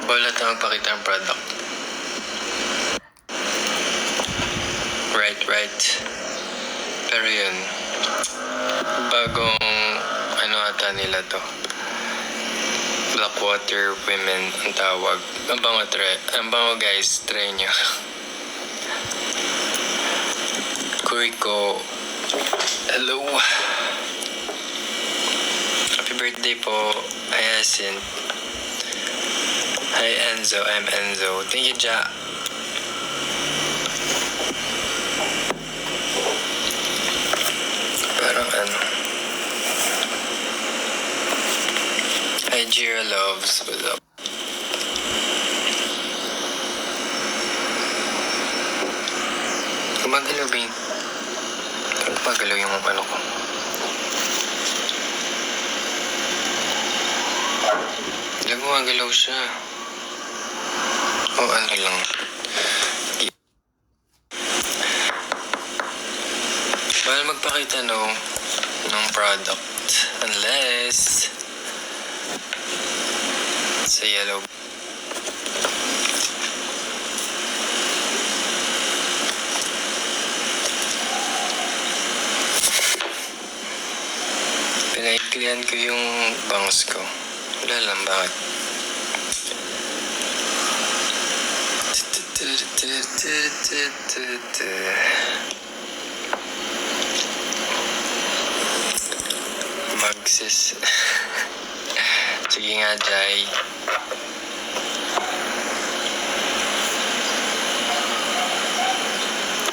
Wala na magpakita ng product. Right. Pero yun, bagong ata nila to. Blackwater Women ang tawag. Ang bango guys, try nyo. Kuriko, hello. Happy birthday po, Hyacinth. Hi Enzo, I'm Enzo. Thank you, Ja. Parang Hi Jira Loves, what's up? Gumagalaw ba yun? Gumagalaw yung ko. Gumagalaw siya. Lang. Bawal magpakita ng product unless sa yellow. Pinaiklian ko yung bangs ko. Wala lang, bakit? Magsis. Sige nga, Jai.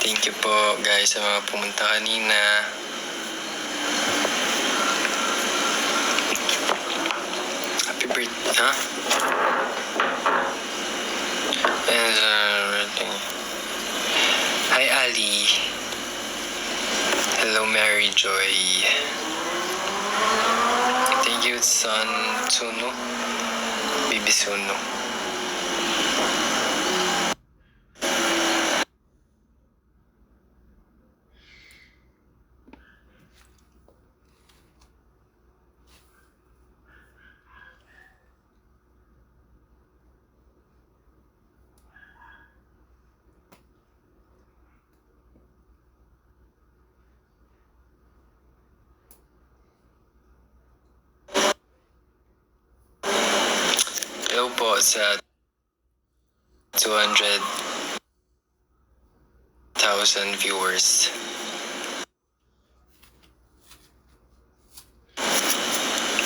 Thank you po, guys, sa mga pumunta kanina. Happy birthday, ha? Hi, Ali. Hello, Mary Joy. Thank you, Son Tsuno. Bibi Suno. Hello po sa 200,000 viewers.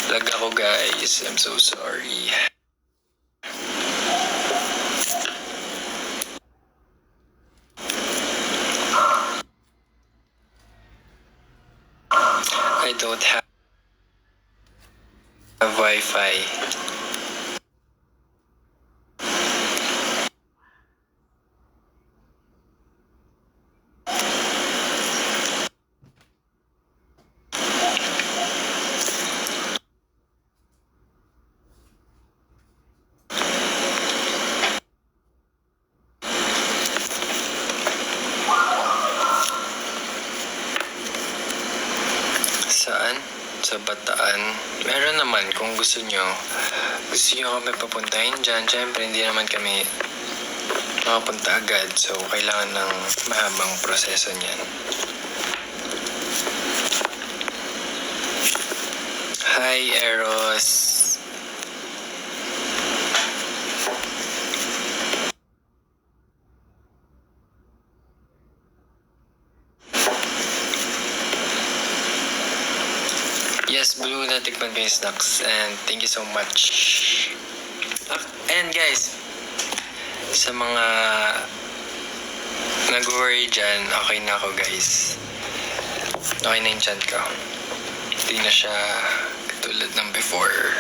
Lag ako, guys. I'm so sorry. I don't have Wi-Fi. Saan? Sa Bataan. Meron naman kung gusto nyo kami papuntahin dyan. Siyempre, hindi naman kami makapunta agad. So, kailangan ng mahabang proseso niyan. Hi, Eros. Yes, Blue, natikman ko yung snacks and thank you so much. And guys, sa mga nag-worry dyan, okay na ako, guys. Okay na yung chan ko. Hindi na siya katulad ng before.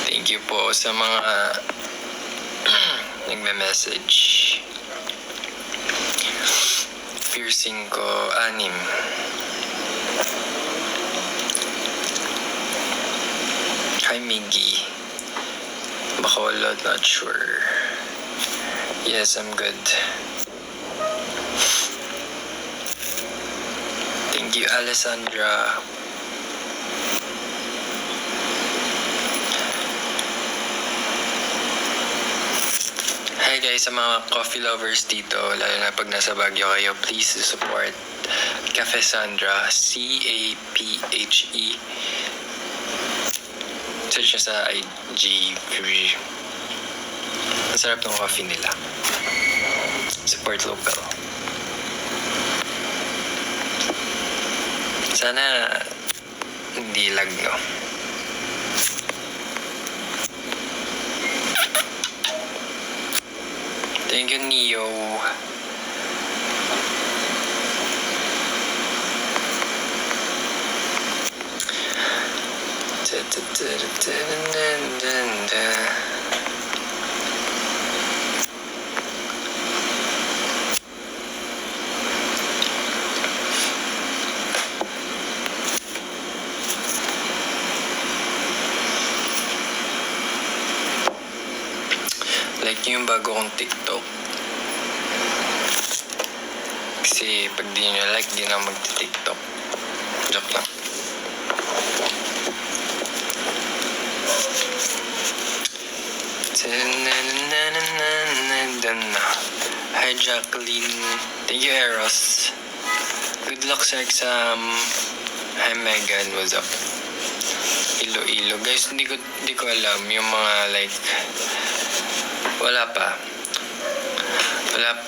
Thank you po sa mga nagme-message. Piercing ko, 6. Hi, Miggy. Bacolod, not sure. Yes, I'm good. Thank you, Alessandra. Hi guys, sa mga coffee lovers dito, lalo na pag nasa Baguio kayo, please support Cafe Sandra, CAPHE. Search nyo sa IG. Ang sarap ng coffee nila. Support local. Sana hindi lag, no? Thank you, Neo. Like yung bago kong TikTok. Kasi pag di nyo like, di na magti-TikTok. Joke lang. Hi Jacqueline. Thank you Eros. Good luck sa exam. Hi Megan, what's up? Iloilo. Guys, hindi ko alam yung mga like wala pa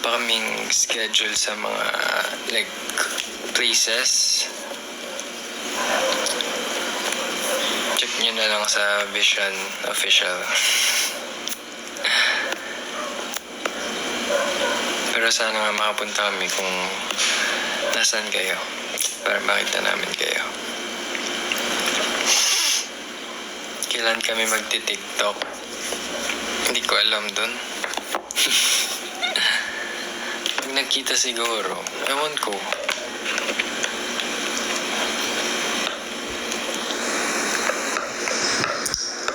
kaming schedule sa mga like places. Check nyo na lang sa Vision Official. Pero sana nga makapunta kami kung nasan kayo para makita namin kayo. Kailan kami magti-TikTok? Hindi ko alam dun. Pag nagkita siguro, ewan ko.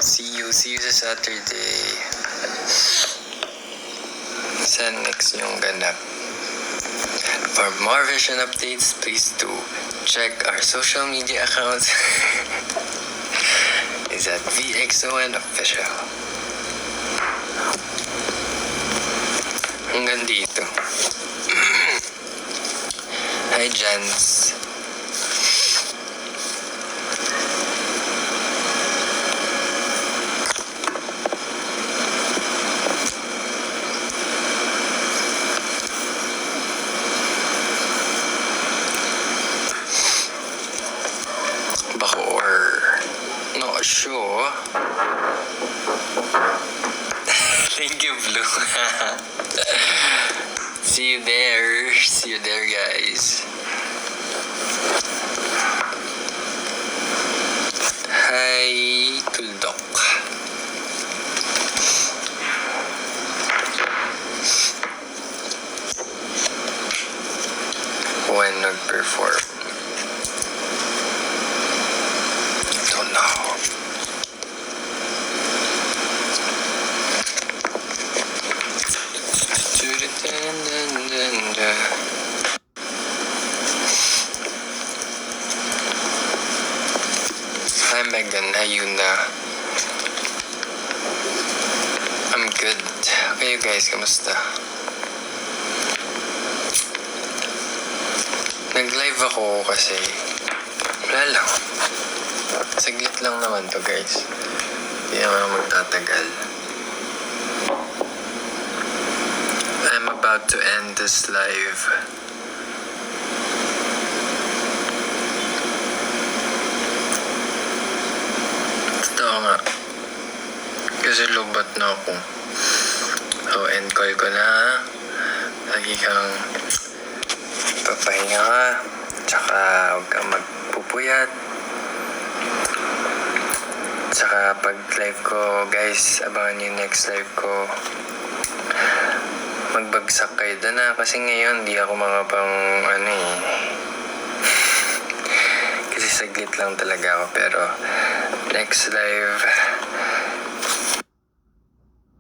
See you sa Saturday. Sa next yung ganap. For more Vision updates, please do check our social media accounts. Is at VXON Official. Hanggang dito. Hi Jans. Bacoor. Not sure. Thank you, Blue. See you there, guys. Hi, Tuldok. When nag-perform? Don't know. Hi Megan, ayun na. I'm good. Kayo guys, kamusta? Nag-live ako kasi wala lang. Saglit lang naman to guys. Hindi naman magtatagal. I'm about to end this live. Totoo nga. Kasi lubat na ako. So, end call ko na. Lagi kang papahinga ka. Tsaka huwag kang magpupuyat. Tsaka pag live ko, guys, abangan yung next live ko. Magbagsak kayo doon na. Kasi ngayon, di ako makapang kasi saglit lang talaga ako. Pero, next live,